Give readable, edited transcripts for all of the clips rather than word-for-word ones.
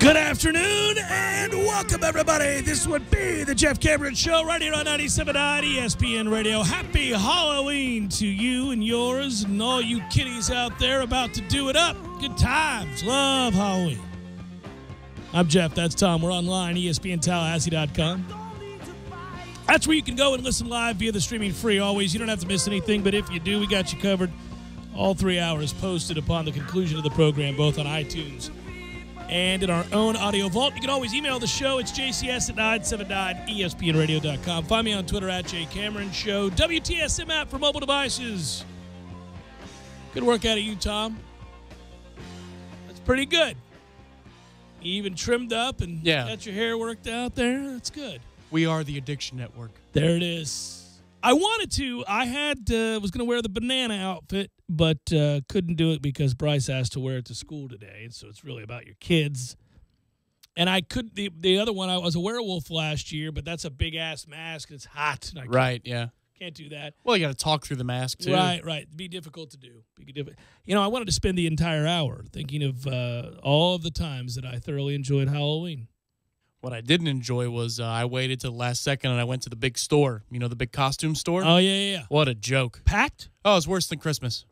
Good afternoon and welcome, everybody. This would be the Jeff Cameron Show right here on 97.9 ESPN Radio. Happy Halloween to you and yours and all you kiddies out there about to do it up. Good times. Love Halloween. I'm Jeff. That's Tom. We're online, ESPNTallahassee.com. That's where you can go and listen live via the streaming free always. You don't have to miss anything, but if you do, we got you covered. All 3 hours posted upon the conclusion of the program, both on iTunes and in our own audio vault. You can always email the show. It's jcs at 979espnradio.com. Find me on Twitter at jcameronshow. WTSM app for mobile devices. Good work out of you, Tom. That's pretty good. You even trimmed up and got your hair worked out there. That's good. We are the Addiction Network. There it is. I wanted to. I was going to wear the banana outfit, but couldn't do it because Bryce asked to wear it to school today. So it's really about your kids. And I could the other one. I was a werewolf last year, but that's a big ass mask. It's hot. Right. Yeah. Can't do that. Well, you got to talk through the mask too. Right. It'd be difficult to do. You know, I wanted to spend the entire hour thinking of all of the times that I thoroughly enjoyed Halloween. What I didn't enjoy was I waited to the last second and I went to the big store. You know, the big costume store? Oh, yeah. What a joke. Packed? Oh, it's worse than Christmas.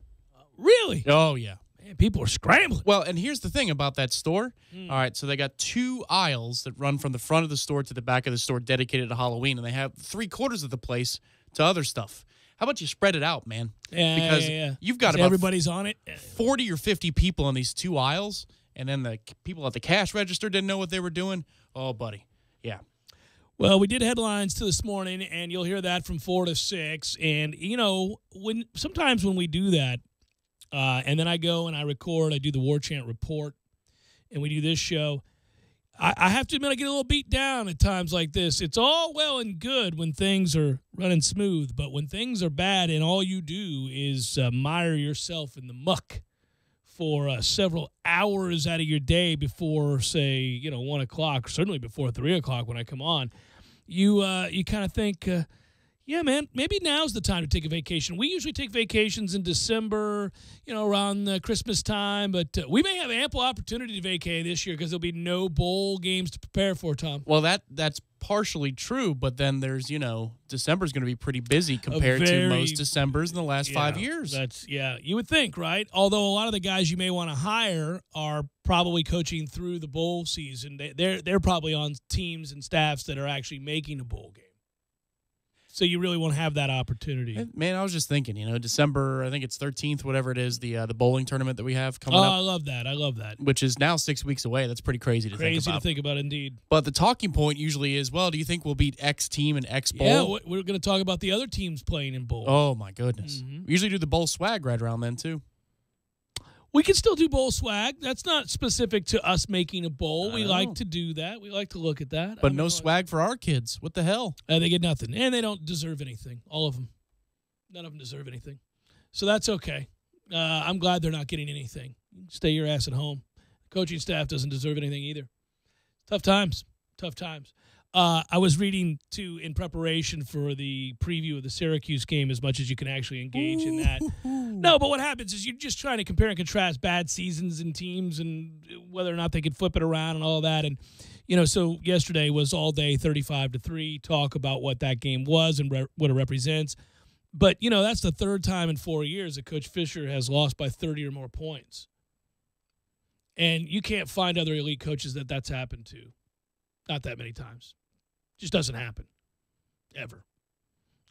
Really? Oh, yeah. Man, people are scrambling. Well, and here's the thing about that store. All right, so they got 2 aisles that run from the front of the store to the back of the store dedicated to Halloween, and they have 3/4 of the place to other stuff. How about you spread it out, man? Because you've got about everybody's on it. 40 or 50 people in these 2 aisles, and then the people at the cash register didn't know what they were doing. Oh, buddy. Yeah. Well, we did headlines to this morning, and you'll hear that from 4 to 6. And, you know, sometimes when we do that, and then I go and I record, I do the War Chant Report, and we do this show, I have to admit I get a little beat down at times like this. It's all well and good when things are running smooth, but when things are bad and all you do is mire yourself in the muck for several hours out of your day before, say, 1 o'clock, certainly before 3 o'clock when I come on, you kind of think, yeah, man, maybe now's the time to take a vacation. We usually take vacations in December, around Christmas time, but we may have ample opportunity to vacay this year because there'll be no bowl games to prepare for, Tom. Well, that's partially true, but then there's, December's going to be pretty busy compared to most Decembers in the last 5 years. You would think, right? Although a lot of the guys you may want to hire are probably coaching through the bowl season. They're probably on teams and staffs that are actually making a bowl game. So you really won't have that opportunity. Man, I was just thinking, December, I think it's 13th, whatever it is, the bowling tournament that we have coming up. Oh, I love that. Which is now 6 weeks away. That's pretty crazy to think about. Crazy to think about, indeed. But the talking point usually is, well, do you think we'll beat X team in X bowl? Yeah, we're going to talk about the other teams playing in bowl. Oh, my goodness. Mm-hmm. We usually do the bowl swag right around then, too. We can still do bowl swag. That's not specific to us making a bowl. We like to do that. We like to look at that. But no swag for our kids. What the hell? They get nothing. And they don't deserve anything. All of them. None of them deserve anything. So that's okay. I'm glad they're not getting anything. Stay your ass at home. The coaching staff doesn't deserve anything either. Tough times. I was reading, too, in preparation for the preview of the Syracuse game as much as you can actually engage in that. No, but what happens is you're just trying to compare and contrast bad seasons and teams and whether or not they could flip it around and all that. And, so yesterday was all day 35-3, talk about what that game was and what it represents. But, that's the third time in 4 years that Coach Fisher has lost by 30 or more points. And you can't find other elite coaches that's happened to. Not that many times. Just doesn't happen. Ever.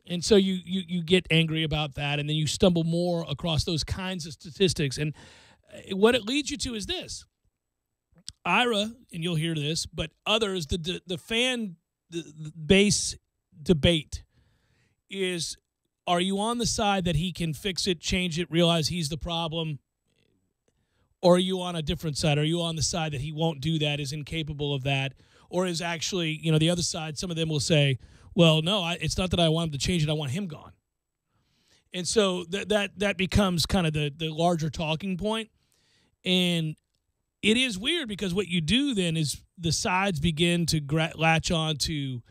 And so you get angry about that, and then you stumble more across those kinds of statistics. And what it leads you to is this. Ira, and you'll hear this, but others, the fan base debate is, are you on the side that he can fix it, change it, realize he's the problem? Or are you on a different side? Are you on the side that he won't do that, is incapable of that? Or is actually, the other side, some of them will say, well, no, it's not that I want him to change it. I want him gone. And so that becomes kind of the larger talking point. And it is weird because what you do then is the sides begin to latch on to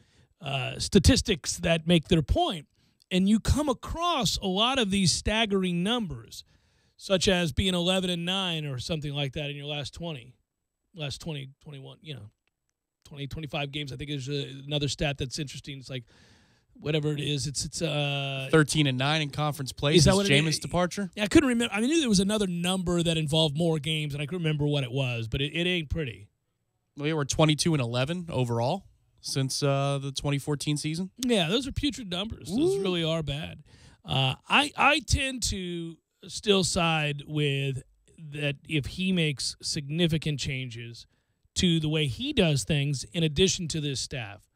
statistics that make their point. And you come across a lot of these staggering numbers, such as being 11-9 or something like that in your last 20. last 20, 21, 20, 25 games. I think there's another stat that's interesting. It's like whatever it is. It's 13-9 in conference play is that since what Jameis' departure. Yeah, I couldn't remember. I knew there was another number that involved more games, and I couldn't remember what it was, but it ain't pretty. We were 22-11 overall since the 2014 season. Yeah, those are putrid numbers. Those really are bad. I tend to still side with that if he makes significant changes to the way he does things in addition to this staff,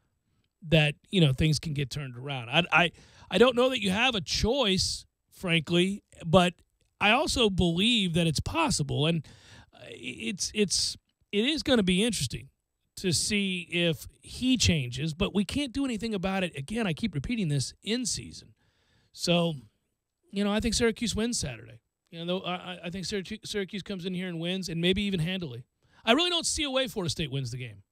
that, things can get turned around. I don't know that you have a choice, frankly, but I also believe that it's possible, and it is going to be interesting to see if he changes, but we can't do anything about it. Again, I keep repeating this, in season. So, I think Syracuse wins Saturday. I think Syracuse comes in here and wins, and maybe even handily. I really don't see a way Florida State wins the game.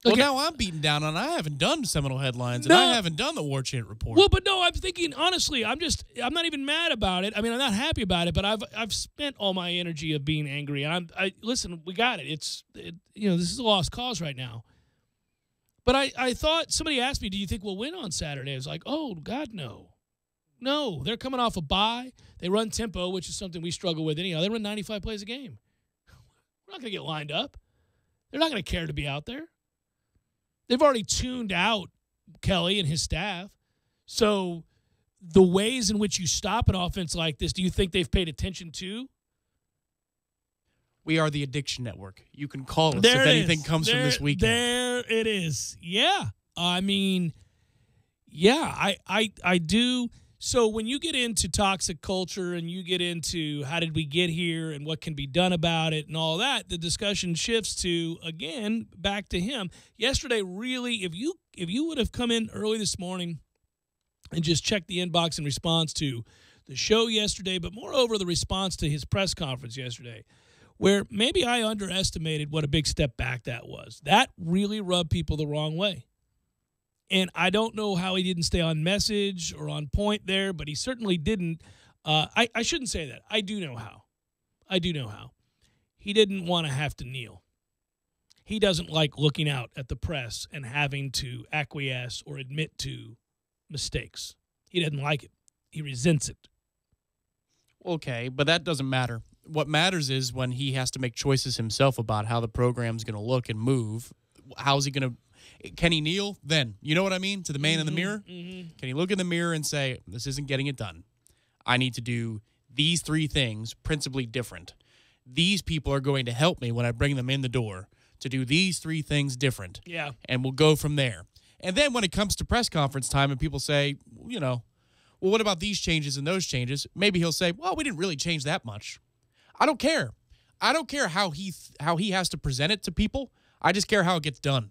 Well, now I'm beaten down on. I haven't done Seminole headlines, and I haven't done the War Chant report. Well, but no, I'm thinking honestly. I'm not even mad about it. I mean, I'm not happy about it, but I've spent all my energy of being angry. And listen, we got it. This is a lost cause right now. But I thought somebody asked me, "Do you think we'll win on Saturday?" I was like, "Oh God, no, no." They're coming off a bye. They run tempo, which is something we struggle with anyhow. They run 95 plays a game. We're not going to get lined up. They're not going to care to be out there. They've already tuned out Kelly and his staff. So the ways in which you stop an offense like this, do you think they've paid attention to? We are the Addiction Network. You can call us if anything comes from this weekend. There it is. Yeah. I mean, yeah, I do. So when you get into toxic culture and you get into how did we get here and what can be done about it and all that, the discussion shifts to, again, back to him. Yesterday, really, if you would have come in early this morning and just checked the inbox in response to the show yesterday, but moreover the response to his press conference yesterday, where maybe I underestimated what a big step back that was. That really rubbed people the wrong way. And I don't know how he didn't stay on message or on point there, but he certainly didn't. I shouldn't say that. I do know how. He didn't want to have to kneel. He doesn't like looking out at the press and having to acquiesce or admit to mistakes. He doesn't like it. He resents it. Okay, but that doesn't matter. What matters is when he has to make choices himself about how the program's going to look and move. How's he going to? Can he kneel then? You know what I mean? To the man in the mirror? Mm-hmm. Can he look in the mirror and say, this isn't getting it done. I need to do these three things principally different. These people are going to help me when I bring them in the door to do these three things different. Yeah. And we'll go from there. And then when it comes to press conference time and people say, well, what about these changes and those changes? Maybe he'll say, well, we didn't really change that much. I don't care. I don't care how he has to present it to people. I just care how it gets done.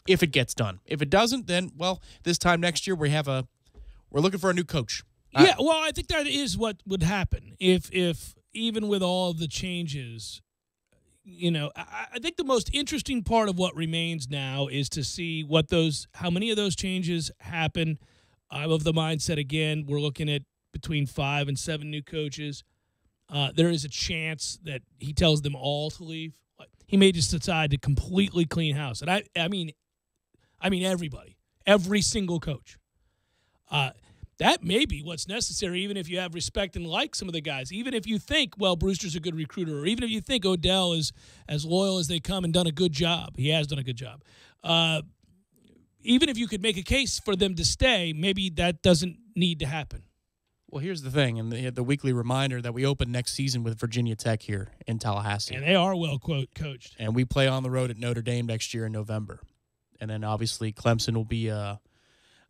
If it gets done. If it doesn't, then, well, this time next year we're looking for a new coach. Yeah, well, I think that is what would happen if even with all of the changes, I think the most interesting part of what remains now is to see how many of those changes happen. I'm of the mindset, again, we're looking at between 5 and 7 new coaches. There is a chance that he tells them all to leave. He may just decide to completely clean house. And I mean everybody, every single coach. That may be what's necessary, even if you have respect and like some of the guys. Even if you think, well, Brewster's a good recruiter, or even if you think Odell is as loyal as they come and done a good job. He has done a good job. Even if you could make a case for them to stay, maybe that doesn't need to happen. Well, here's the thing, and the weekly reminder that we open next season with Virginia Tech here in Tallahassee. And they are well coached. And we play on the road at Notre Dame next year in November. And then, obviously, Clemson will be a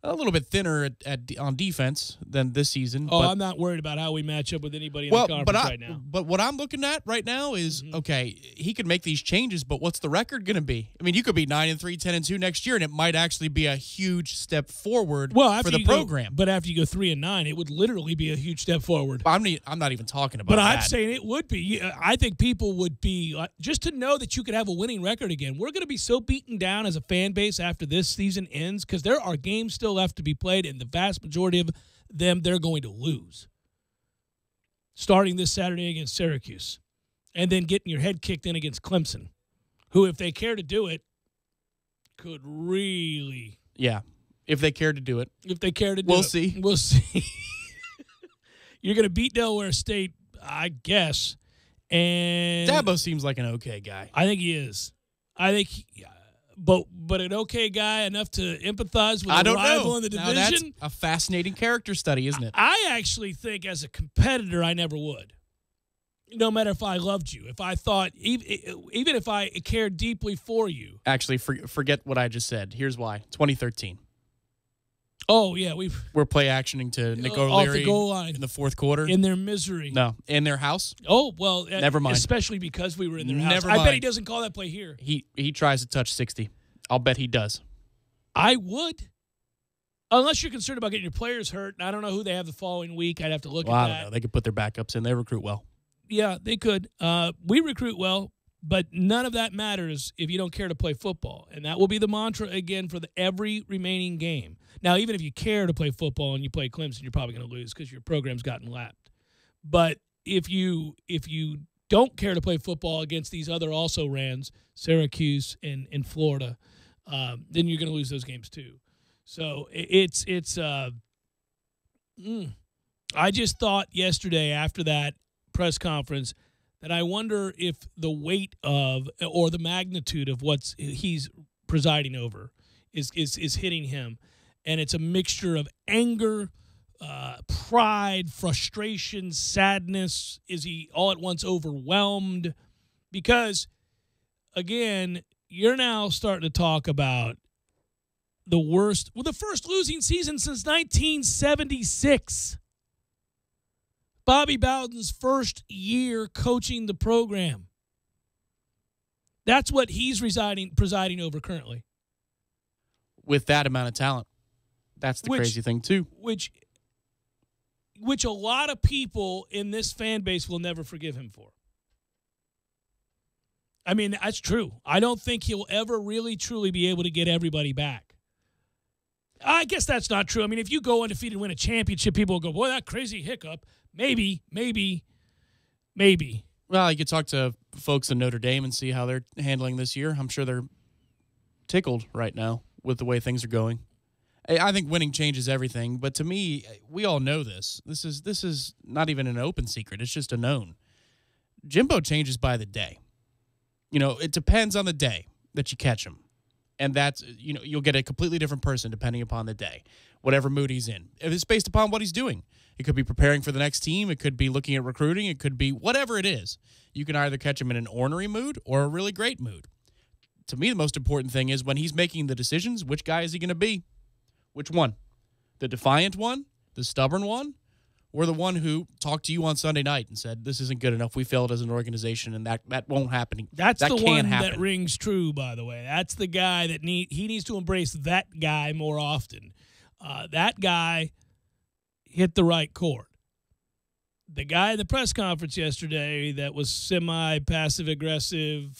little bit thinner on defense than this season. Oh, I'm not worried about how we match up with anybody in the conference right now. But what I'm looking at right now is, okay, he could make these changes, but what's the record going to be? I mean, you could be 9-3, 10-2 next year, and it might actually be a huge step forward for the program. But after you go 3-9, it would literally be a huge step forward. I'm not even talking about that. But I'm saying it would be. I think people would be, just to know that you could have a winning record again. We're going to be so beaten down as a fan base after this season ends because there are games still left to be played, and the vast majority of them they're going to lose. Starting this Saturday against Syracuse. and then getting your head kicked in against Clemson, who, if they care to do it, could really. Yeah, if they care to do it. If they care to do it. We'll see. We'll see. You're going to beat Delaware State, I guess. And Dabo seems like an okay guy. I think he is. I think, but an okay guy enough to empathize with a rival in the division. Now that's a fascinating character study, isn't it? I actually think, as a competitor, I never would. No matter if I loved you, if I thought, even if I cared deeply for you. Actually, forget what I just said. Here's why: 2013. Oh yeah, we're play actioning to Nick off O'Leary the goal line in the fourth quarter in their misery. No, in their house. Oh well, never mind. Especially because we were in their house. Never I mind. bet he doesn't call that play here. He tries to touch 60. I'll bet he does. I would, unless you're concerned about getting your players hurt. And I don't know who they have the following week. I'd have to look at that. I don't know. They could put their backups in. They recruit well. Yeah, they could. We recruit well, but none of that matters if you don't care to play football. And that will be the mantra again for every remaining game. Now, even if you care to play football and you play Clemson, you're probably going to lose because your program's gotten lapped. But if you don't care to play football against these other also-rans, Syracuse and Florida, then you're going to lose those games too. So I just thought yesterday after that press conference that I wonder if the weight of or the magnitude of what he's presiding over is hitting him. And it's a mixture of anger, pride, frustration, sadness. Is he all at once overwhelmed? Because, again, you're now starting to talk about the first losing season since 1976. Bobby Bowden's first year coaching the program. That's what he's presiding over currently. With that amount of talent. That's the crazy thing, too. Which a lot of people in this fan base will never forgive him for. I mean, that's true. I don't think he'll ever really, truly be able to get everybody back. I guess that's not true. I mean, if you go undefeated and win a championship, people will go, boy, that crazy hiccup. Maybe. Well, you could talk to folks in Notre Dame and see how they're handling this year. I'm sure they're tickled right now with the way things are going. I think winning changes everything, but to me, we all know this. This is not even an open secret. It's just a known. Jimbo changes by the day. You know, it depends on the day that you catch him. And that's, you'll get a completely different person depending upon the day, whatever mood he's in. If it's based upon what he's doing. It could be preparing for the next team. It could be looking at recruiting. It could be whatever it is. You can either catch him in an ornery mood or a really great mood. To me, the most important thing is when he's making the decisions, which guy is he going to be? Which one? The defiant one? The stubborn one? Or the one who talked to you on Sunday night and said, this isn't good enough. We failed as an organization, and that won't happen. That's that the can't one happen. that rings true, by the way. That's the guy that he needs to embrace that guy more often. That guy hit the right chord. The guy at the press conference yesterday that was semi-passive-aggressive,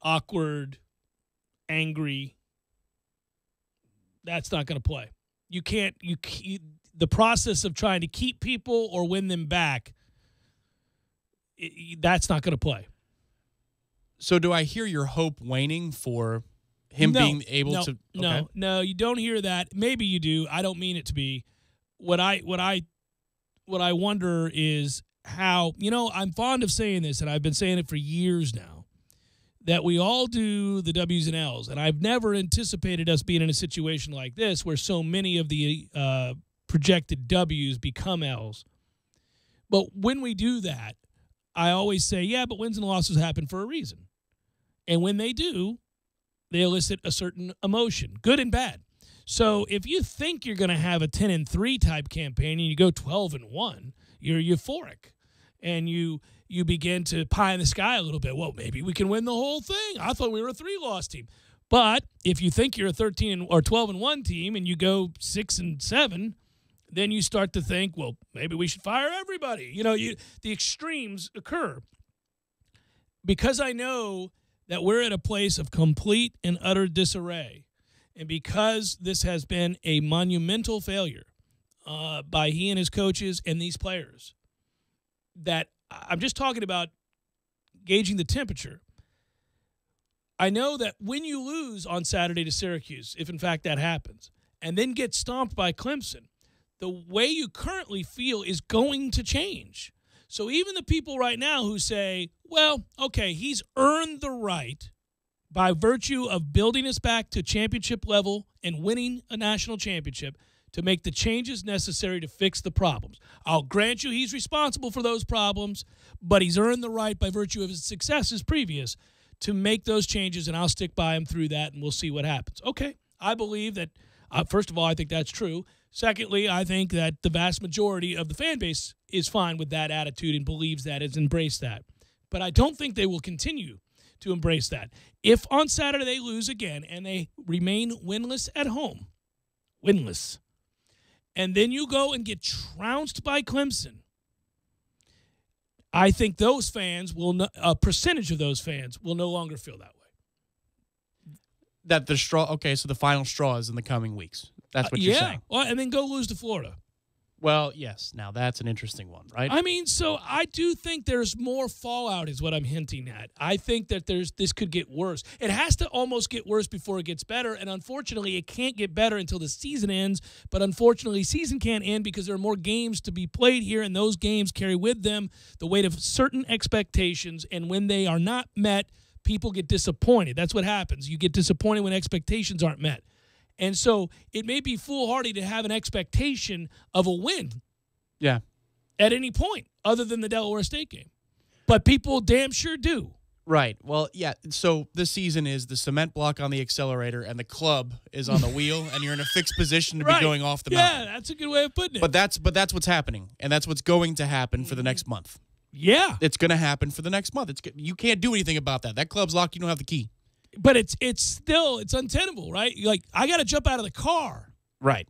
awkward, angry, that's not going to play. The process of trying to keep people or win them back, that's not going to play. So do I hear your hope waning for him being able to? Okay. No, you don't hear that. Maybe you do. I don't mean it to be. What I wonder is how, I'm fond of saying this, and I've been saying it for years now, that we all do the W's and L's. And I've never anticipated us being in a situation like this where so many of the projected W's become L's. But when we do that, I always say, yeah, but wins and losses happen for a reason. And when they do, they elicit a certain emotion, good and bad. So if you think you're going to have a 10-3 type campaign and you go 12-1, you're euphoric. And you begin to pie in the sky a little bit. Well, maybe we can win the whole thing. I thought we were a 3-loss team. But if you think you're a 13 or 12-1 team and you go 6-7, then you start to think, well, maybe we should fire everybody. The extremes occur. Because I know that we're at a place of complete and utter disarray, and because this has been a monumental failure by he and his coaches and these players, that I'm just talking about gauging the temperature. I know that when you lose on Saturday to Syracuse, if in fact that happens, and then get stomped by Clemson, the way you currently feel is going to change. So even the people right now who say, well, okay, he's earned the right by virtue of building us back to championship level and winning a national championship to make the changes necessary to fix the problems. I'll grant you he's responsible for those problems, but he's earned the right by virtue of his successes previous to make those changes, and I'll stick by him through that, and we'll see what happens. Okay, I believe that, first of all, I think that's true. Secondly, I think that the vast majority of the fan base is fine with that attitude and believes that, has embraced that. But I don't think they will continue to embrace that. If on Saturday they lose again and they remain winless at home, winless, and then you go and get trounced by Clemson, I think those fans will, a percentage of those fans will no longer feel that way. That the straw, okay, so the final straw is in the coming weeks. That's what you're saying. Well, and then go lose to Florida. Well, yes. Now, that's an interesting one, right? I mean, so I do think there's more fallout is what I'm hinting at. I think that this could get worse. It has to almost get worse before it gets better, and unfortunately, it can't get better until the season ends. But unfortunately, season can't end because there are more games to be played here, and those games carry with them the weight of certain expectations, and when they are not met, people get disappointed. That's what happens. You get disappointed when expectations aren't met. And so it may be foolhardy to have an expectation of a win at any point other than the Delaware State game. But people damn sure do. Right. Well, yeah, so this season is the cement block on the accelerator and the club is on the wheel, and you're in a fixed position to be going off the mountain. Yeah, that's a good way of putting it. But that's what's happening, and that's what's going to happen for the next month. Yeah. It's going to happen for the next month. You can't do anything about that. That club's locked. You don't have the key. But it's still untenable, right? Like, I got to jump out of the car. Right.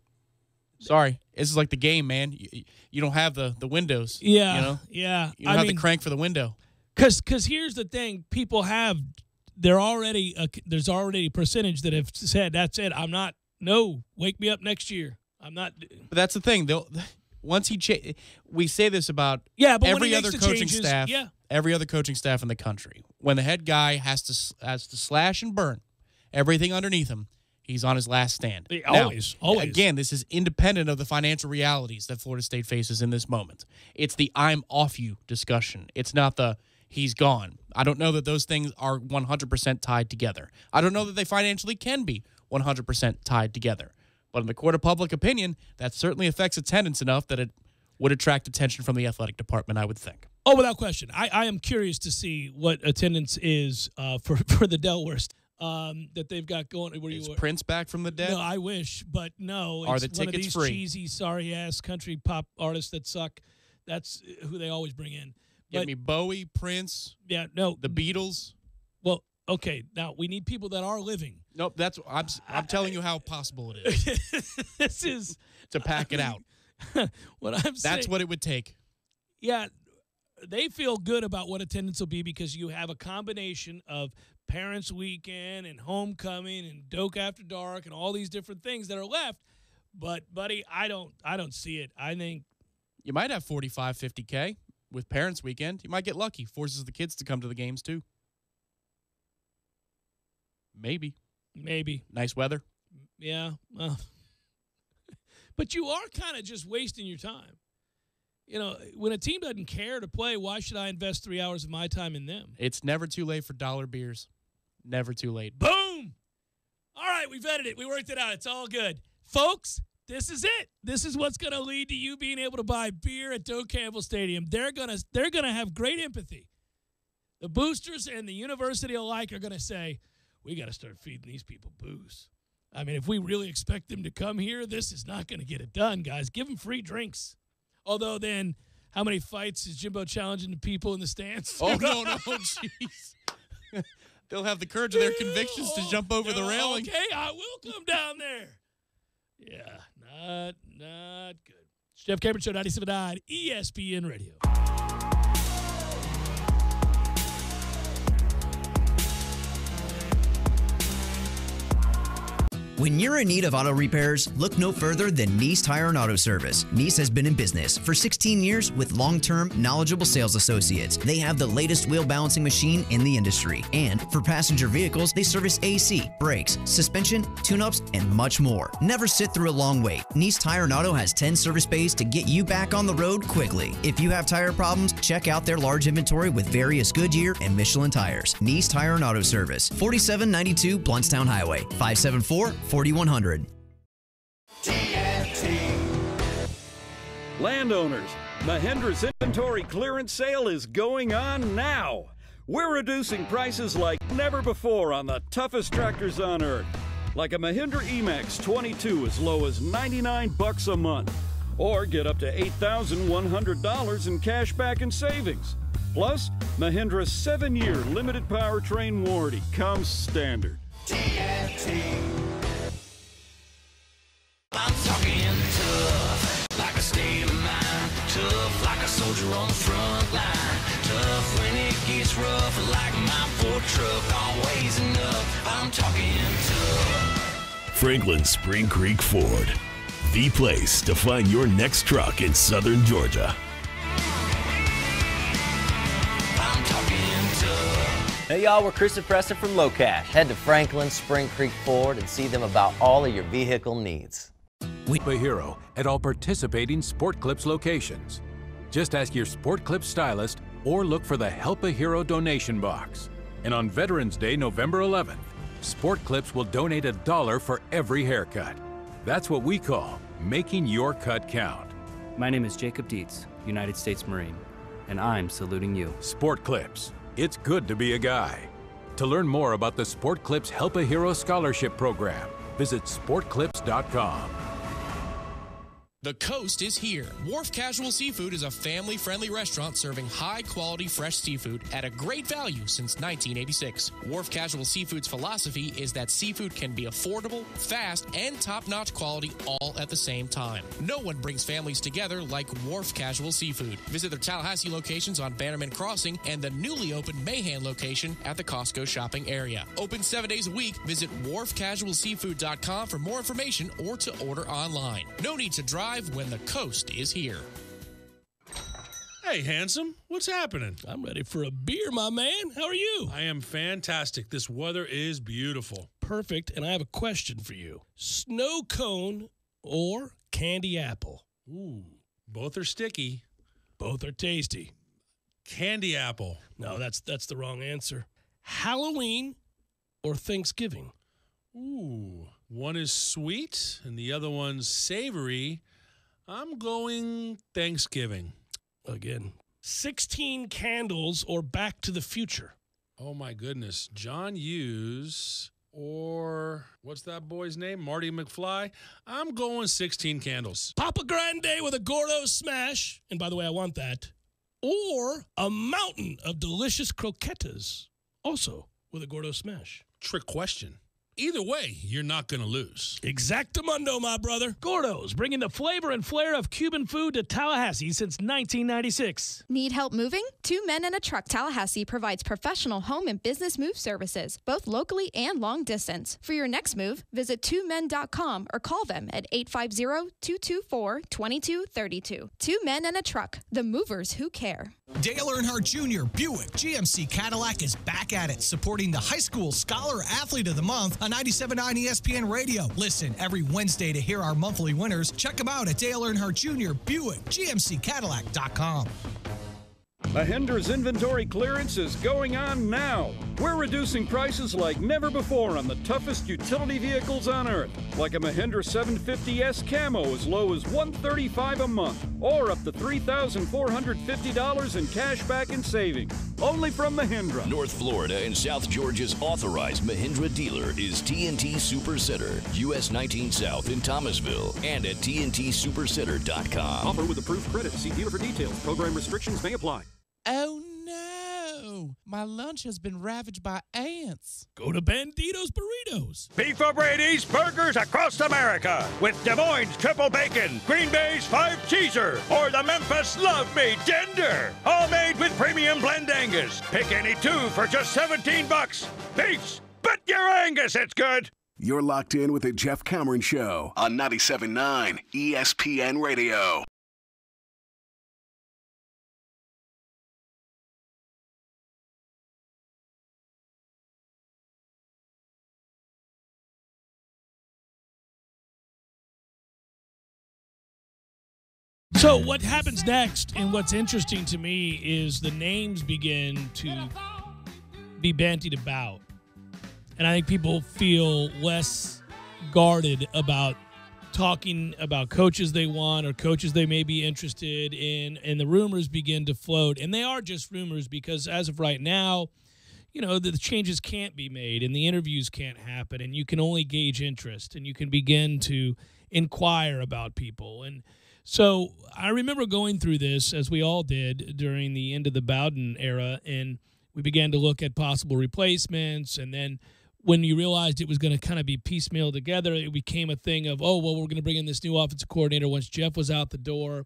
Sorry. This is like the game, man. You don't have the windows. Yeah. You know? Yeah. You don't have the crank for the window. Because here's the thing. People have – there's already a percentage that have said, that's it. I'm not – no, wake me up next year. I'm not – But that's the thing. Once he we say this about but every other coaching staff. Yeah. Every other coaching staff in the country. When the head guy has to slash and burn everything underneath him, he's on his last stand. Always. Again, this is independent of the financial realities that Florida State faces in this moment. It's the I'm off you discussion. It's not the he's gone. I don't know that those things are 100% tied together. I don't know that they financially can be 100% tied together. But in the court of public opinion, that certainly affects attendance enough that it would attract attention from the athletic department, I would think. Oh, without question. I am curious to see what attendance is for the Delaware that they've got going. Is Prince back from the dead? No, I wish, but no. Are the it's one of tickets these free? Cheesy, sorry-ass country pop artists that suck. That's who they always bring in. Give me Bowie, Prince. Yeah, no. The Beatles. Well, okay. Now we need people that are living. Nope. I'm telling you how possible it is. This is to pack it out. What I'm saying. That's what it would take. Yeah. They feel good about what attendance will be because you have a combination of Parents' Weekend and Homecoming and Doak After Dark and all these different things that are left. But, buddy, I don't see it. I think you might have 45, 50K with Parents' Weekend. You might get lucky. Forces the kids to come to the games, too. Maybe. Nice weather. Yeah. But you are kind of just wasting your time. You know, when a team doesn't care to play, why should I invest 3 hours of my time in them? It's never too late for dollar beers. Never too late. Boom! All right, we vetted it. We worked it out. It's all good. Folks, this is it. This is what's going to lead to you being able to buy beer at Doak Campbell Stadium. They're gonna have great empathy. The boosters and the university alike are going to say, we got to start feeding these people booze. I mean, if we really expect them to come here, this is not going to get it done, guys. Give them free drinks. Although then, how many fights is Jimbo challenging the people in the stands? Oh, no, jeez. They'll have the courage of their convictions to jump over the railing. Okay, I will come down there. Yeah, not good. Jeff Cameron Show, 97.9 ESPN Radio. When you're in need of auto repairs, look no further than Nice Tire and Auto Service. Nice has been in business for 16 years with long-term, knowledgeable sales associates. They have the latest wheel balancing machine in the industry. And for passenger vehicles, they service AC, brakes, suspension, tune-ups, and much more. Never sit through a long wait. Nice Tire and Auto has 10 service bays to get you back on the road quickly. If you have tire problems, check out their large inventory with various Goodyear and Michelin tires. Nice Tire and Auto Service, 4792 Bluntstown Highway, 574-4100. Landowners, Mahindra's inventory clearance sale is going on now. We're reducing prices like never before on the toughest tractors on earth. Like a Mahindra E-Max 22 as low as $99 a month. Or get up to $8,100 in cash back and savings. Plus, Mahindra's 7-year limited powertrain warranty comes standard. I'm talking tough, like a state of mind. Tough, like a soldier on the front line. Tough when it gets rough, like my Ford truck. Always enough, I'm talking tough. Franklin Spring Creek Ford, the place to find your next truck in southern Georgia. I'm talking tough. Hey y'all, we're Chris and Preston from Low Cash. Head to Franklin Spring Creek Ford and see them about all of your vehicle needs. Help a Hero at all participating Sport Clips locations. Just ask your Sport Clips stylist or look for the Help a Hero donation box. And on Veterans Day, November 11th, Sport Clips will donate $1 for every haircut. That's what we call making your cut count. My name is Jacob Dietz, United States Marine, and I'm saluting you. Sport Clips. It's good to be a guy. To learn more about the Sport Clips Help a Hero Scholarship Program, visit sportclips.com. The coast is here. Wharf Casual Seafood is a family-friendly restaurant serving high-quality fresh seafood at a great value since 1986. Wharf Casual Seafood's philosophy is that seafood can be affordable, fast, and top-notch quality all at the same time. No one brings families together like Wharf Casual Seafood. Visit their Tallahassee locations on Bannerman Crossing and the newly opened Mahan location at the Costco shopping area. Open 7 days a week. Visit wharfcasualseafood.com for more information or to order online. No need to drive when the coast is here. Hey, handsome, what's happening? I'm ready for a beer, my man. How are you? I am fantastic. This weather is beautiful. Perfect, and I have a question for you. Snow cone or candy apple? Ooh, both are sticky. Both are tasty. Candy apple. No, that's the wrong answer. Halloween or Thanksgiving? Ooh, one is sweet and the other one's savory. I'm going Thanksgiving. Again. 16 Candles or Back to the Future? Oh, my goodness. John Hughes or what's that boy's name? Marty McFly? I'm going 16 Candles. Papa Grande with a Gordo smash. And by the way, I want that. Or a mountain of delicious croquetas. Also with a Gordo smash. Trick question. Either way, you're not going to lose. Exactamundo, my brother. Gordo's, bringing the flavor and flair of Cuban food to Tallahassee since 1996. Need help moving? 2 Men and a Truck Tallahassee provides professional home and business move services, both locally and long distance. For your next move, visit 2men.com or call them at 850-224-2232. 2 Men and a Truck, the movers who care. Dale Earnhardt Jr. Buick GMC Cadillac is back at it, supporting the High School Scholar Athlete of the Month on 97.9 ESPN Radio. Listen every Wednesday to hear our monthly winners. Check them out at Dale Earnhardt Jr. Buick GMCCadillac.com. Mahindra's inventory clearance is going on now. We're reducing prices like never before on the toughest utility vehicles on earth, like a Mahindra 750S Camo as low as $135 a month, or up to $3,450 in cash back and savings. Only from Mahindra. North Florida and South Georgia's authorized Mahindra dealer is TNT Super Center, US 19 South in Thomasville, and at TNTSuperCenter.com. Offer with approved credit. See dealer for details. Program restrictions may apply. Oh no! My lunch has been ravaged by ants. Go to Bandito's Burritos. Beef O'Brady's Burgers across America with Des Moines Triple Bacon, Green Bay's 5-Cheeser, or the Memphis Love Me Tender. All made with premium blend Angus. Pick any two for just $17. Beefs, but your Angus, it's good. You're locked in with the Jeff Cameron Show on 97.9 ESPN Radio. So what happens next, and what's interesting to me, is the names begin to be bandied about. And I think people feel less guarded about talking about coaches they want or coaches they may be interested in, and the rumors begin to float. And they are just rumors because as of right now, you know, the changes can't be made and the interviews can't happen, and you can only gauge interest and you can begin to inquire about people. And so I remember going through this, as we all did, during the end of the Bowden era, and we began to look at possible replacements. And then when you realized it was going to kind of be piecemeal together, it became a thing of, oh, well, we're going to bring in this new offensive coordinator once Jeff was out the door.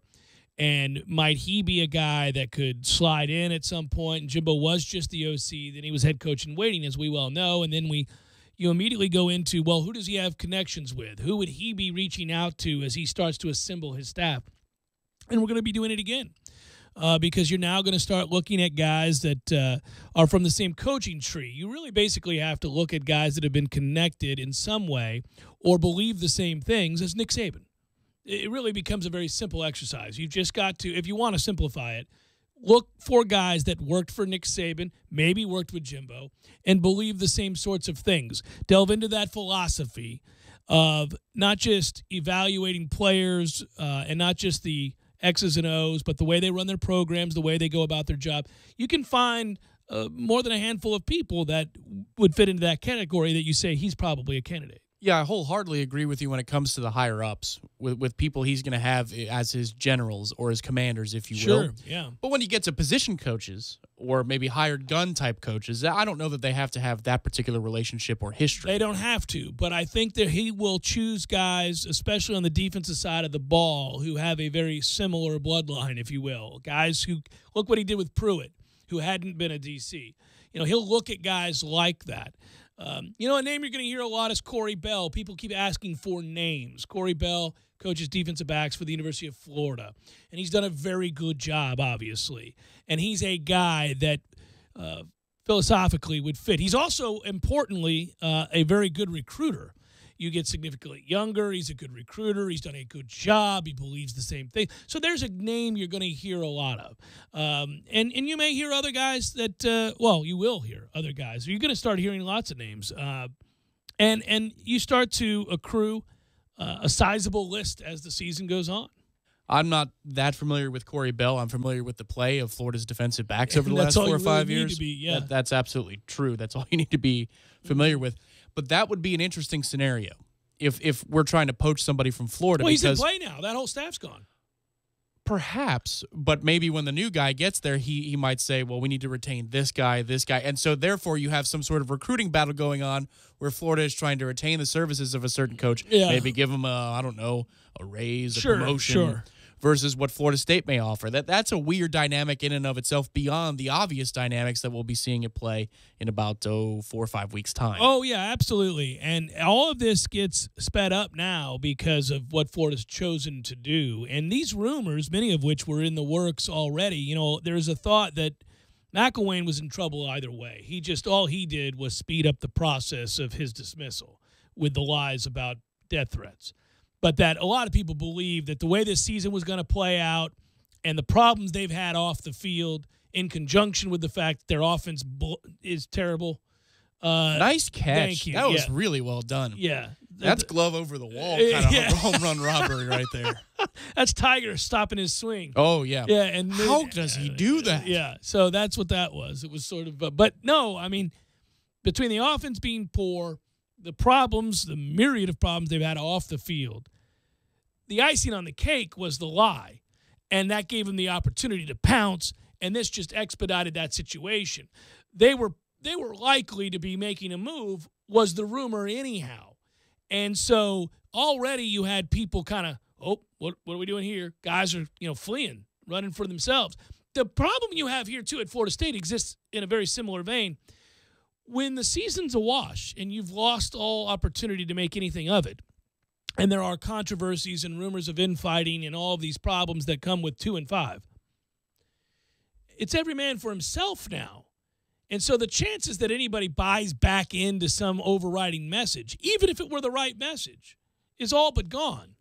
And might he be a guy that could slide in at some point? And Jimbo was just the OC. Then he was head coach in waiting, as we well know. And then you immediately go into, well, who does he have connections with? Who would he be reaching out to as he starts to assemble his staff? And we're going to be doing it again because you're now going to start looking at guys that are from the same coaching tree. You really basically have to look at guys that have been connected in some way or believe the same things as Nick Saban. It really becomes a very simple exercise. You've just got to, if you want to simplify it, look for guys that worked for Nick Saban, maybe worked with Jimbo, and believe the same sorts of things. Delve into that philosophy of not just evaluating players and not just the X's and O's, but the way they run their programs, the way they go about their job. You can find more than a handful of people that would fit into that category that you say he's probably a candidate. Yeah, I wholeheartedly agree with you when it comes to the higher-ups, with people he's going to have as his generals or his commanders, if you will. Sure, yeah. But when you get to position coaches or maybe hired gun-type coaches, I don't know that they have to have that particular relationship or history. They don't have to, but I think that he will choose guys, especially on the defensive side of the ball, who have a very similar bloodline, if you will. Guys who, look what he did with Pruitt, who hadn't been a DC. You know, he'll look at guys like that. You know, a name you're going to hear a lot is Corey Bell. People keep asking for names. Corey Bell coaches defensive backs for the University of Florida, and he's done a very good job, obviously. And he's a guy that philosophically would fit. He's also, importantly, a very good recruiter. You get significantly younger. He's a good recruiter. He's done a good job. He believes the same thing. So there's a name you're going to hear a lot of. And you may hear other guys that, you will hear other guys. You're going to start hearing lots of names. And you start to accrue a sizable list as the season goes on. I'm not that familiar with Corey Bell. I'm familiar with the play of Florida's defensive backs over the last 4 or 5 years. That's absolutely true. That's all you need to be familiar with. But that would be an interesting scenario if we're trying to poach somebody from Florida. Well, he's in play now. That whole staff's gone. Perhaps, but maybe when the new guy gets there, he might say, well, we need to retain this guy. And so therefore you have some sort of recruiting battle going on where Florida is trying to retain the services of a certain coach, maybe give him a raise, a promotion. Versus what Florida State may offer. That's a weird dynamic in and of itself beyond the obvious dynamics that we'll be seeing at play in about 4 or 5 weeks' time. Oh, yeah, absolutely. And all of this gets sped up now because of what Florida's chosen to do. And these rumors, many of which were in the works already, you know, there's a thought that McElwain was in trouble either way. All he did was speed up the process of his dismissal with the lies about death threats. But that a lot of people believe that the way this season was going to play out and the problems they've had off the field in conjunction with the fact that their offense is terrible. Nice catch. Thank you. That was really well done. Yeah. That's glove over the wall kind of home run robbery right there. That's Tiger stopping his swing. Oh, yeah. Yeah. And how does he do that? Yeah. So that's what that was. It was sort of but no, I mean, between the offense being poor, the problems, the myriad of problems they've had off the field, the icing on the cake was the lie, and that gave them the opportunity to pounce, and this just expedited that situation. They were likely to be making a move, was the rumor anyhow. And so already you had people kind of, what are we doing here? Guys are, fleeing, running for themselves. The problem you have here, too, at Florida State exists in a very similar vein. when the season's a wash and you've lost all opportunity to make anything of it, and there are controversies and rumors of infighting and all of these problems that come with 2-5, it's every man for himself now. And so the chances that anybody buys back into some overriding message, even if it were the right message, is all but gone.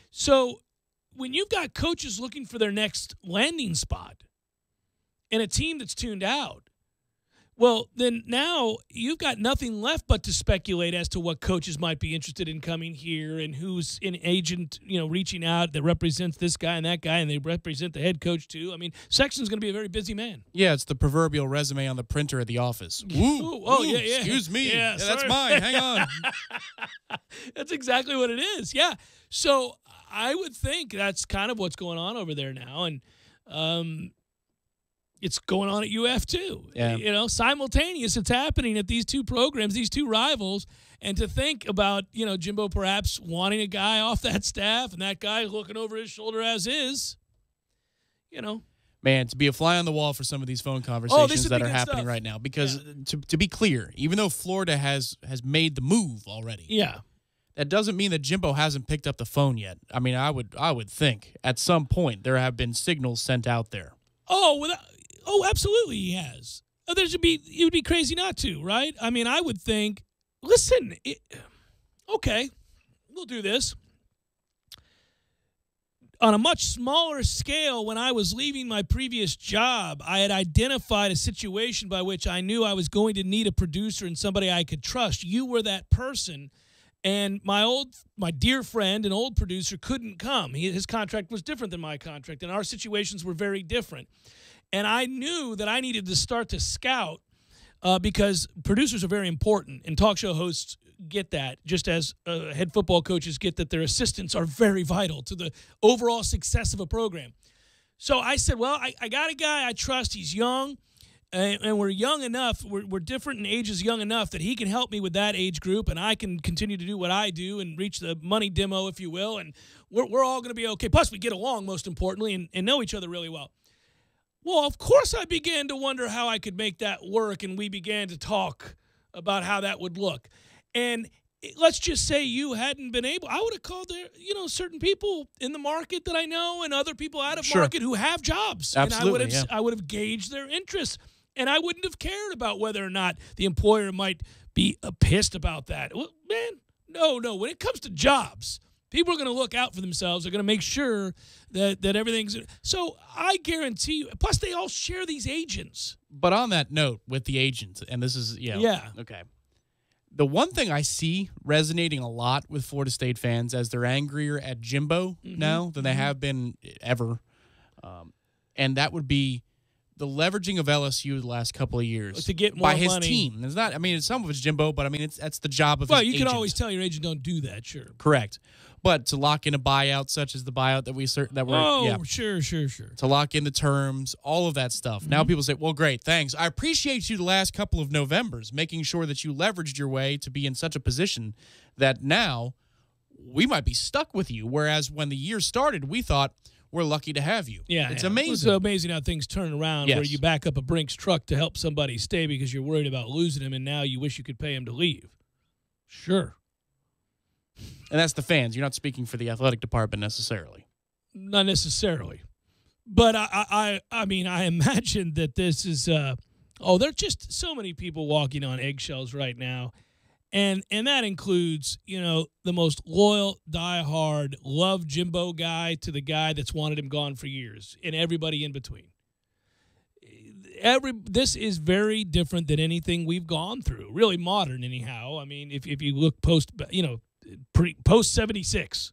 So when you've got coaches looking for their next landing spot and a team that's tuned out, well, then now you've got nothing left but to speculate as to what coaches might be interested in coming here and who's an agent, reaching out that represents this guy and that guy, and they represent the head coach too. I mean, Sexton's going to be a very busy man. Yeah, it's the proverbial resume on the printer at the office. Ooh, yeah. Excuse me. Yeah, that's mine. Hang on. That's exactly what it is. Yeah. So I would think that's kind of what's going on over there now, and it's going on at UF too. Yeah. Simultaneous, it's happening at these two programs, these two rivals. And to think about, Jimbo perhaps wanting a guy off that staff and that guy looking over his shoulder as is, Man, to be a fly on the wall for some of these phone conversations that are happening stuff right now. Because to be clear, even though Florida has made the move already, that doesn't mean that Jimbo hasn't picked up the phone yet. I mean, I would think at some point there have been signals sent out there. Oh, absolutely he has. It would be crazy not to, right? I mean, I would think, listen, okay, we'll do this. On a much smaller scale, when I was leaving my previous job, I had identified a situation by which I knew I was going to need a producer and somebody I could trust. You were that person. And my dear friend, an old producer, couldn't come. His contract was different than my contract, and our situations were very different. And I knew that I needed to start to scout because producers are very important, and talk show hosts get that, just as head football coaches get that their assistants are very vital to the overall success of a program. So I said, well, I got a guy I trust. He's young, and we're young enough. We're different in ages, young enough that he can help me with that age group, and I can continue to do what I do and reach the money demo, if you will, and we're all going to be okay. Plus, we get along, most importantly, and know each other really well. Well, of course I began to wonder how I could make that work, and we began to talk about how that would look. And let's just say you hadn't been able – I would have called certain people in the market that I know and other people out of market who have jobs. Absolutely, and I would have gauged their interests, and I wouldn't have cared about whether or not the employer might be pissed about that. Well, man, no. When it comes to jobs – people are going to look out for themselves. They're going to make sure that everything's – so I guarantee you – plus, they all share these agents. But on that note with the agents, and this is – okay. The one thing I see resonating a lot with Florida State fans as they're angrier at Jimbo now than they have been ever, and that would be the leveraging of LSU the last couple of years to get more by his money. Team. It's not – I mean, some of it's Jimbo, but, I mean, that's the job of his agent. Well, you can always tell your agent don't do that, sure. Correct. But to lock in a buyout, such as the buyout Sure. To lock in the terms, all of that stuff. Now people say, well, great, thanks. I appreciate you the last couple of Novembers, making sure that you leveraged your way to be in such a position that now we might be stuck with you. Whereas when the year started, we thought we're lucky to have you. Yeah, it's amazing. It's amazing how things turn around where you back up a Brinks truck to help somebody stay because you're worried about losing him, and now you wish you could pay him to leave. Sure. And that's the fans. You're not speaking for the athletic department necessarily. Not necessarily. But I mean, I imagine that this is there are just so many people walking on eggshells right now. And that includes, the most loyal, diehard, love Jimbo guy to the guy that's wanted him gone for years, and everybody in between. This is very different than anything we've gone through, really modern anyhow. I mean, if you look post 76,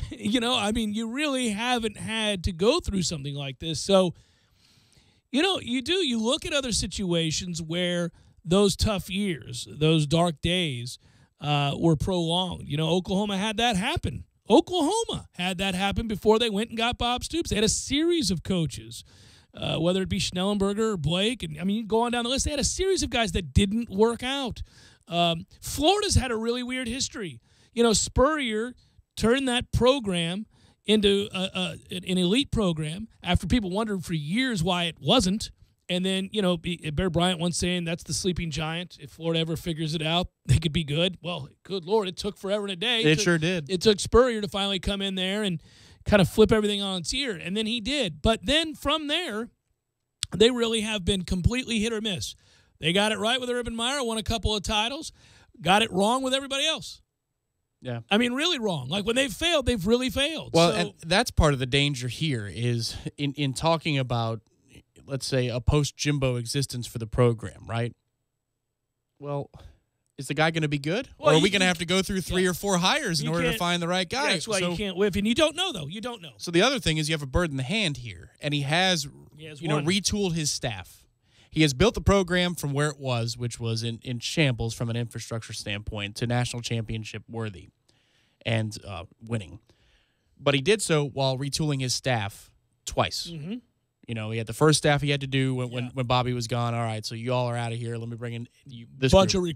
I mean, you really haven't had to go through something like this. So, you look at other situations where those tough years, those dark days were prolonged. Oklahoma had that happen. Oklahoma had that happen before they went and got Bob Stoops. They had a series of coaches, whether it be Schnellenberger or Blake. And I mean, you go on down the list. They had a series of guys that didn't work out. Florida's had a really weird history. Spurrier turned that program into an elite program after people wondered for years why it wasn't. And then, Bear Bryant once saying that's the sleeping giant. If Florida ever figures it out, they could be good. Well, good Lord, it took forever and a day. It sure did. It took Spurrier to finally come in there and kind of flip everything on its ear, and then he did. But then from there, they really have been completely hit or miss. They got it right with Urban Meyer, won a couple of titles, got it wrong with everybody else. Yeah. I mean, really wrong. Like, when they've failed, they've really failed. Well, and that's part of the danger here is in talking about, let's say, a post-Jimbo existence for the program, right? Well, is the guy going to be good? Or are we going to have to go through 3 or 4 hires in order to find the right guy? Yeah, that's why you can't whiff. And you don't know, though. You don't know. So the other thing is you have a bird in the hand here, and he has retooled his staff. He has built the program from where it was, which was in shambles from an infrastructure standpoint, to national championship worthy and winning. But he did so while retooling his staff twice. Mm-hmm. He had the first staff he had to do when Bobby was gone. All right, so you all are out of here. Let me bring in this bunch group. of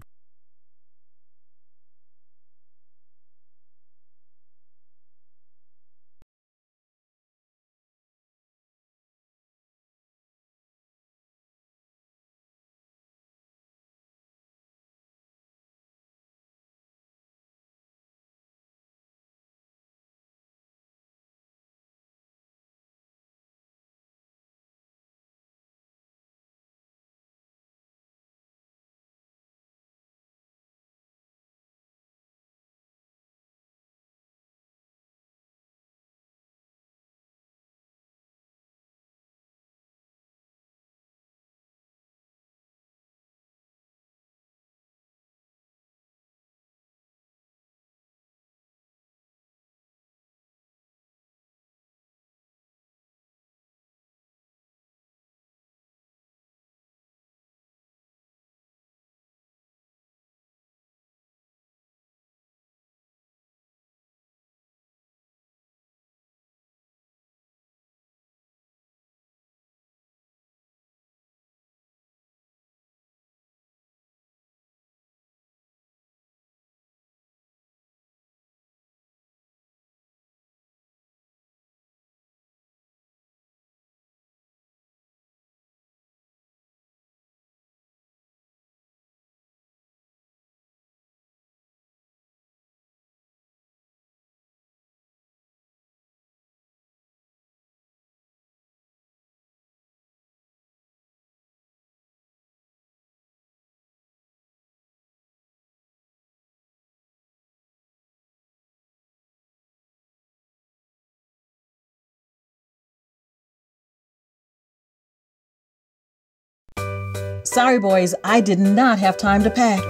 Sorry, boys, I did not have time to pack.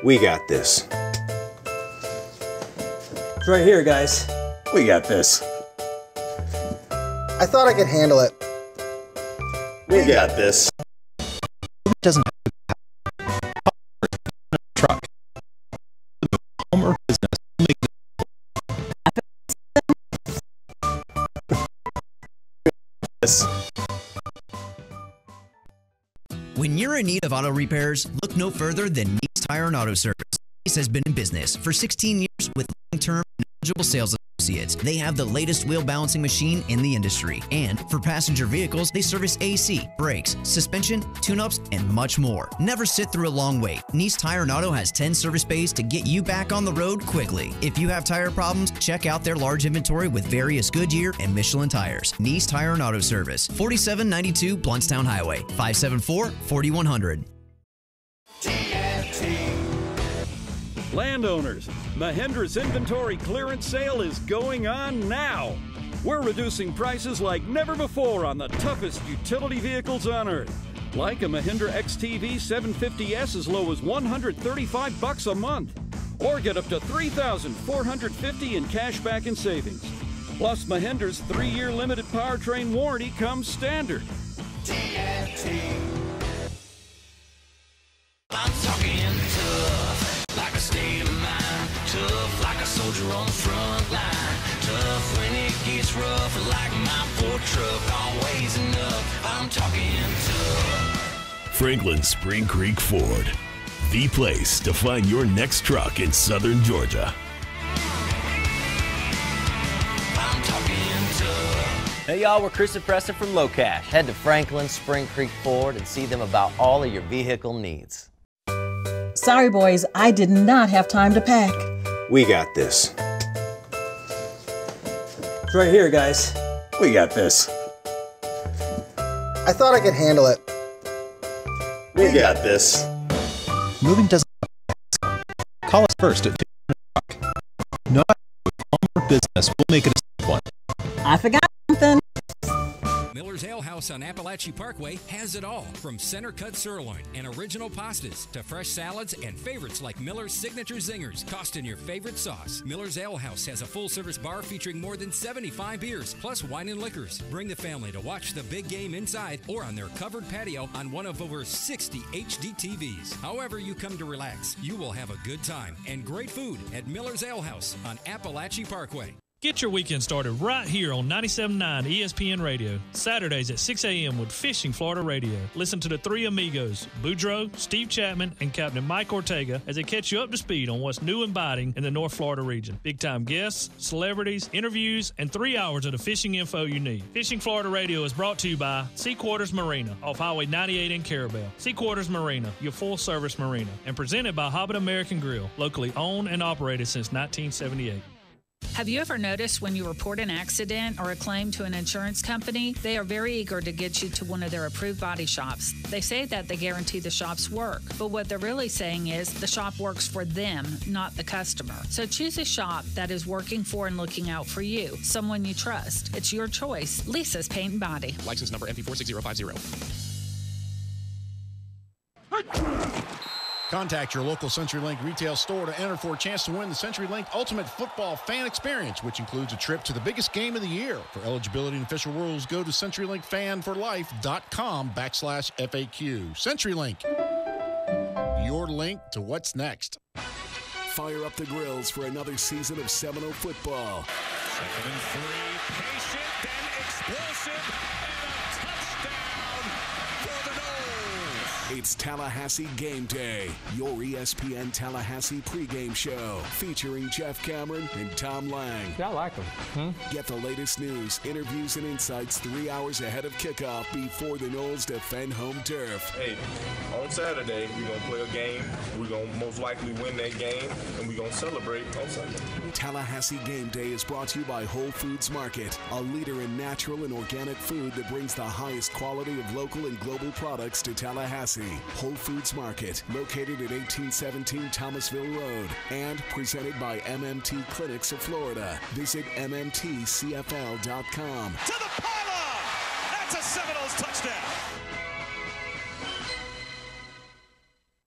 We got this. It's right here, guys. We got this. I thought I could handle it. We got this. It doesn't truck. Home or business. This. When you're in need of auto repairs, look no further than Nice Tire and Auto Service. Nice has been in business for 16 years with long-term, knowledgeable sales associates. They have the latest wheel balancing machine in the industry. And for passenger vehicles, they service AC, brakes, suspension, tune-ups, and much more. Never sit through a long wait. Nice Tire and Auto has 10 service bays to get you back on the road quickly. If you have tire problems, check out their large inventory with various Goodyear and Michelin tires. Nice Tire and Auto Service, 4792 Bluntstown Highway, 574-4100. Landowners, Mahindra's inventory clearance sale is going on now. We're reducing prices like never before on the toughest utility vehicles on earth. Like a Mahindra XTV 750S as low as $135 a month. Or get up to $3,450 in cash back and savings. Plus, Mahindra's 3-year limited powertrain warranty comes standard. I'm talking tough, like a state of mind. Tough like a soldier on the front line. Tough when it gets rough, like my Ford truck, always enough. I'm talking tough. Franklin Spring Creek Ford, the place to find your next truck in southern Georgia. I'm talking tough. Hey y'all, we're Chris and Preston from Low Cash. Head to Franklin, Spring Creek Ford and see them about all of your vehicle needs. Sorry, boys, I did not have time to pack. We got this. It's right here, guys. We got this. I thought I could handle it. We got this. Moving doesn't. Call us first at No, with home or business, we'll make it a safe one. I forgot something. Miller's Ale House on Appalachia Parkway has it all, from center-cut sirloin and original pastas to fresh salads and favorites like Miller's Signature Zingers, tossed in your favorite sauce. Miller's Ale House has a full-service bar featuring more than 75 beers, plus wine and liquors. Bring the family to watch the big game inside or on their covered patio on one of over 60 HD TVs. However you come to relax, you will have a good time and great food at Miller's Ale House on Appalachia Parkway. Get your weekend started right here on 97.9 ESPN Radio. Saturdays at 6 a.m. with Fishing Florida Radio. Listen to the three amigos, Boudreaux, Steve Chapman, and Captain Mike Ortega as they catch you up to speed on what's new and biting in the North Florida region. Big-time guests, celebrities, interviews, and 3 hours of the fishing info you need. Fishing Florida Radio is brought to you by Sea Quarters Marina off Highway 98 in Carabel. Sea Quarters Marina, your full-service marina, and presented by Hobbit American Grill, locally owned and operated since 1978. Have you ever noticed when you report an accident or a claim to an insurance company, they are very eager to get you to one of their approved body shops? They say that they guarantee the shops work, but what they're really saying is the shop works for them, not the customer. So choose a shop that is working for and looking out for you, someone you trust. It's your choice. Lisa's Paint and Body. License number MP46050. Contact your local CenturyLink retail store to enter for a chance to win the CenturyLink Ultimate Football Fan Experience, which includes a trip to the biggest game of the year. For eligibility and official rules, go to CenturyLinkFanForLife.com/FAQ. CenturyLink, your link to what's next. Fire up the grills for another season of Seminole football. 2nd and 3, patient, then explosive, and a touchdown for the Noles. It's Tallahassee Game Day, your ESPN Tallahassee pregame show featuring Jeff Cameron and Tom Lang. Yeah, I like them. Get the latest news, interviews, and insights 3 hours ahead of kickoff before the Noles defend home turf. Hey, on Saturday, we're going to play a game. We're going to most likely win that game, and we're going to celebrate on Sunday. Tallahassee Game Day is brought to you by Whole Foods Market, a leader in natural and organic food that brings the highest quality of local and global products to Tallahassee. Whole Foods Market, located at 1817 Thomasville Road, and presented by MMT Clinics of Florida. Visit MMTCFL.com. To the pylon! That's a Seminoles touchdown!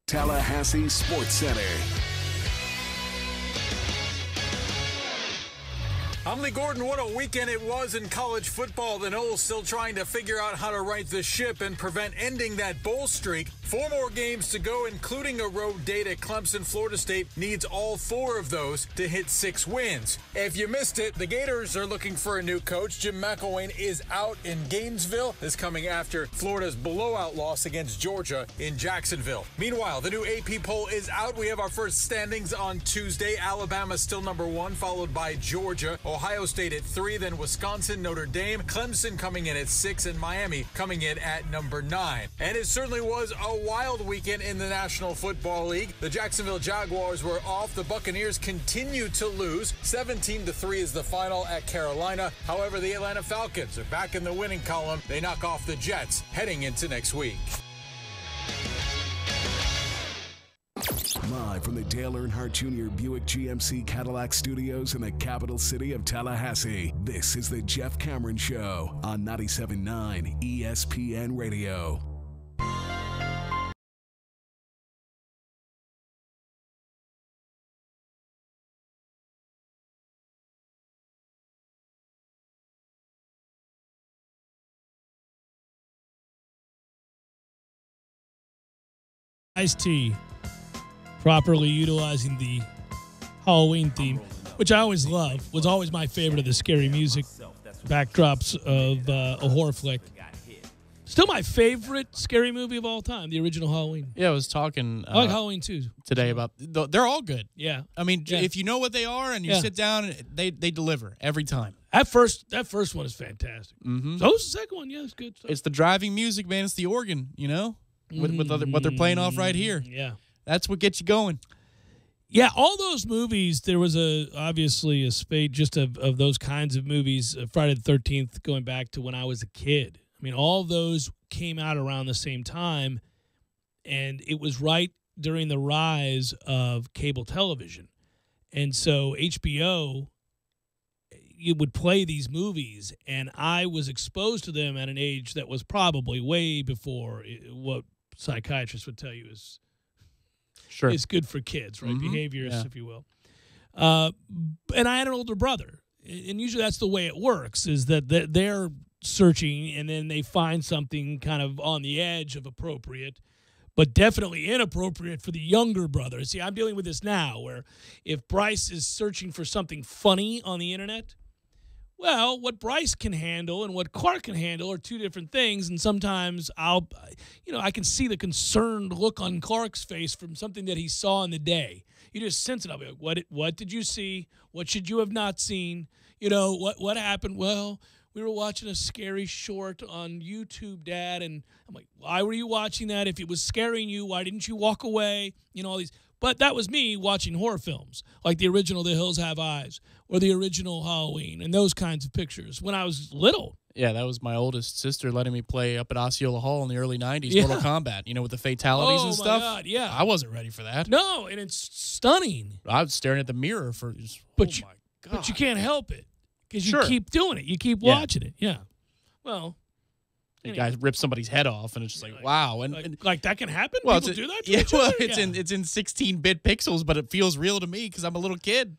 Tallahassee Sports Center. I'm Lee Gordon. What a weekend it was in college football. The Noles still trying to figure out how to right the ship and prevent ending that bowl streak. 4 more games to go, including a road date at Clemson. Florida State needs all 4 of those to hit 6 wins. If you missed it, the Gators are looking for a new coach. Jim McElwain is out in Gainesville. This coming after Florida's blowout loss against Georgia in Jacksonville. Meanwhile, the new AP poll is out. We have our first standings on Tuesday. Alabama still number 1, followed by Georgia. Ohio State at 3, then Wisconsin, Notre Dame, Clemson coming in at 6, and Miami coming in at number 9. And it certainly was a wild weekend in the National Football League. The Jacksonville Jaguars were off. The Buccaneers continue to lose. 17-3 is the final at Carolina. However, the Atlanta Falcons are back in the winning column. They knock off the Jets heading into next week. Live from the Dale Earnhardt Jr. Buick GMC Cadillac Studios in the capital city of Tallahassee, this is the Jeff Cameron Show on 97.9 ESPN Radio. Iced tea, properly utilizing the Halloween theme, which I always love, was always my favorite of the scary music backdrops of a horror flick. Still my favorite scary movie of all time, the original Halloween. Yeah, I was talking I like Halloween too today about they're all good. Yeah. I mean, Yeah. if you know what they are and you sit down, they deliver every time. That first one is fantastic. Mm-hmm. So is the second one. Yeah, it's good. It's the driving music, man. It's the organ, with what they're playing off right here. Yeah. That's what gets you going. Yeah, all those movies, there was obviously a spate just of those kinds of movies, Friday the 13th, going back to when I was a kid. I mean, all those came out around the same time, and it was right during the rise of cable television. And so HBO, it would play these movies, and I was exposed to them at an age that was probably way before what psychiatrists would tell you is good for kids, right? Mm-hmm. Behaviors, Yeah. if you will. And I had an older brother, and usually that's the way it works, is that they're searching, and then they find something kind of on the edge of appropriate, but definitely inappropriate for the younger brother. See, I'm dealing with this now, where if Bryce is searching for something funny on the internet, well, what Bryce can handle and what Clark can handle are two different things, and sometimes I can see the concerned look on Clark's face from something that he saw in the day. You just sense it. I'll be like, what did you see? What should you have not seen? What happened? Well, we were watching a scary short on YouTube, Dad, and I'm like, why were you watching that? If it was scaring you, why didn't you walk away? All these. But that was me watching horror films, like the original The Hills Have Eyes or the original Halloween and those kinds of pictures when I was little. Yeah, that was my oldest sister letting me play up at Osceola Hall in the early 90s, Mortal Kombat, with the fatalities and stuff. Oh, my God, yeah. I wasn't ready for that. No, and it's stunning. I was staring at the mirror for just, my God. But you can't help it because Sure. you keep doing it. You keep watching it. Yeah. Well. The guy rips somebody's head off, and it's just like, wow. And like that can happen? Well, People do that to yeah, each well, other? it's in 16-bit pixels, but it feels real to me because I'm a little kid.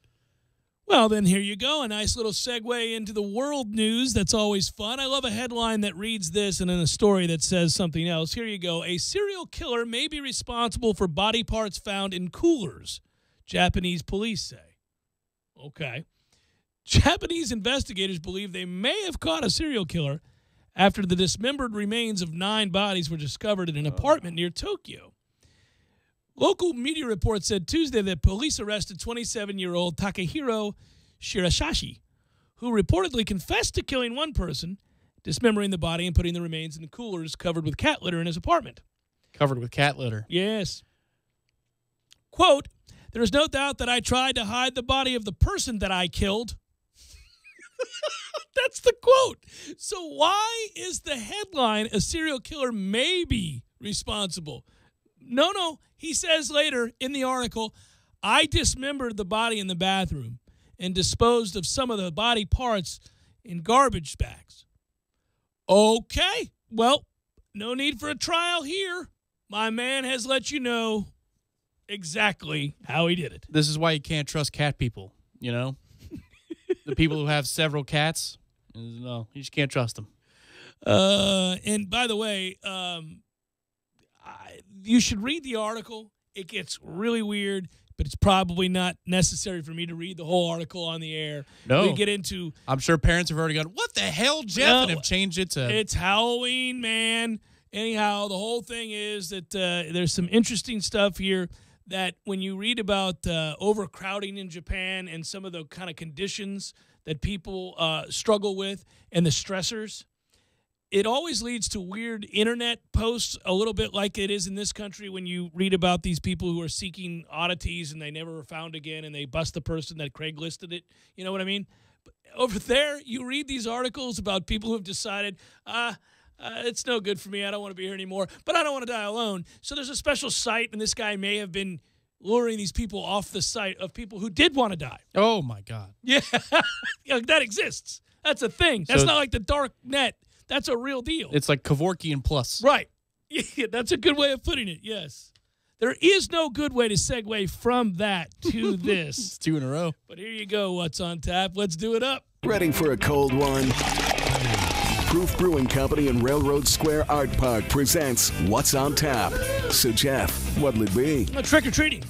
Well, then here you go. A nice little segue into the world news. That's always fun. I love a headline that reads this and then a story that says something else. Here you go. A serial killer may be responsible for body parts found in coolers, Japanese police say. Okay. Japanese investigators believe they may have caught a serial killer after the dismembered remains of 9 bodies were discovered in an apartment near Tokyo. Local media reports said Tuesday that police arrested 27-year-old Takehiro Shirashashi, who reportedly confessed to killing one person, dismembering the body and putting the remains in coolers covered with cat litter in his apartment. Covered with cat litter. Yes. Quote, "There is no doubt that I tried to hide the body of the person that I killed." That's the quote. So why is the headline, "A serial killer may be responsible"? No. He says later in the article, "I dismembered the body in the bathroom and disposed of some of the body parts in garbage bags." Okay. Well, no need for a trial here. My man has let you know exactly how he did it. This is why you can't trust cat people, The people who have several cats, no, you just can't trust them. And by the way, you should read the article. It gets really weird, but it's probably not necessary for me to read the whole article on the air. No. We get into... I'm sure parents have already gone, "What the hell, Jeff?" No, and have changed it to... It's Halloween, man. Anyhow, the whole thing is that there's some interesting stuff here that when you read about overcrowding in Japan and some of the kind of conditions that people struggle with and the stressors, it always leads to weird internet posts, a little bit like it is in this country when you read about these people who are seeking oddities and they never were found again and they bust the person that Craiglisted it. You know what I mean? But over there, you read these articles about people who have decided, it's no good for me. I don't want to be here anymore, but I don't want to die alone. So there's a special site, and this guy may have been luring these people off the site of people who did want to die. Oh, my God. Yeah, that exists. That's a thing. That's not like the dark net. That's a real deal. It's like Kevorkian Plus. Right. Yeah, that's a good way of putting it, yes. There is no good way to segue from that to this. It's 2 in a row. But here you go, What's on Tap. Let's do it up. Ready for a cold one? Proof Brewing Company in Railroad Square Art Park presents What's on Tap. So, Jeff, what'll it be? Trick-or-treating.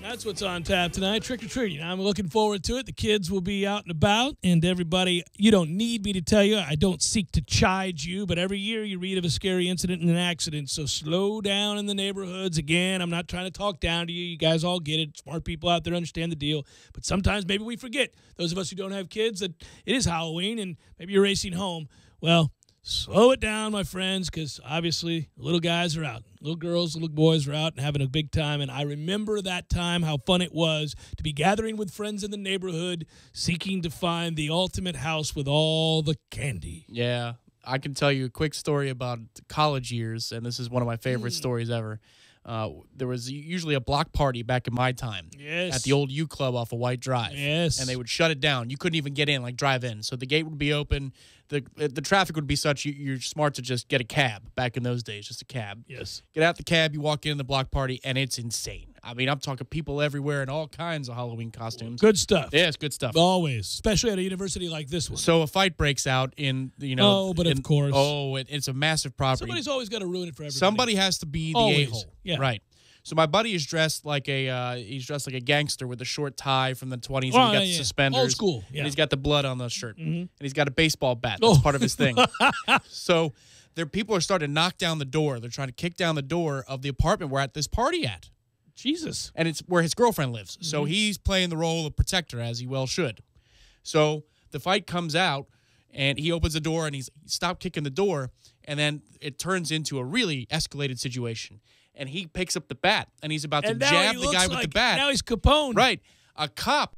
That's what's on tap tonight, trick-or-treating. I'm looking forward to it. The kids will be out and about, and everybody, you don't need me to tell you. I don't seek to chide you, but every year you read of a scary incident and an accident, so slow down in the neighborhoods. Again, I'm not trying to talk down to you. You guys all get it. Smart people out there understand the deal, but sometimes maybe we forget, those of us who don't have kids, that it is Halloween, and maybe you're racing home. Well, slow it down, my friends, because obviously little guys are out. Little girls, little boys are out and having a big time. And I remember that time, how fun it was to be gathering with friends in the neighborhood, seeking to find the ultimate house with all the candy. Yeah. I can tell you a quick story about college years, and this is one of my favorite stories ever. There was usually a block party back in my time at the old U Club off of White Drive. Yes. And they would shut it down. You couldn't even get in, like drive in. So the gate would be open. The traffic would be such you're smart to just get a cab back in those days, just a cab. Yes. Get out the cab, you walk in the block party, and it's insane. I mean, I'm talking people everywhere in all kinds of Halloween costumes. Good stuff. Yeah, it's good stuff. Always, especially at a university like this one. So a fight breaks out in, of course. It's a massive property. Somebody's always got to ruin it for everybody. Somebody has to be the Always. a-hole. Yeah. Right. So my buddy is dressed like a gangster with a short tie from the 20s, and Oh, he's got the yeah. suspenders. Old school, yeah. And he's got the blood on the shirt. Mhm. And he's got a baseball bat. That's part of his thing. So people are starting to knock down the door. They're trying to kick down the door of the apartment we're at this party at. Jesus. And it's where his girlfriend lives. So he's playing the role of protector, as he well should. So the fight comes out, and he opens the door, and he's stopped kicking the door, and then it turns into a really escalated situation. And he picks up the bat, and he's about to And now jab he the looks guy with the like- bat. now he's Capone. Right. A cop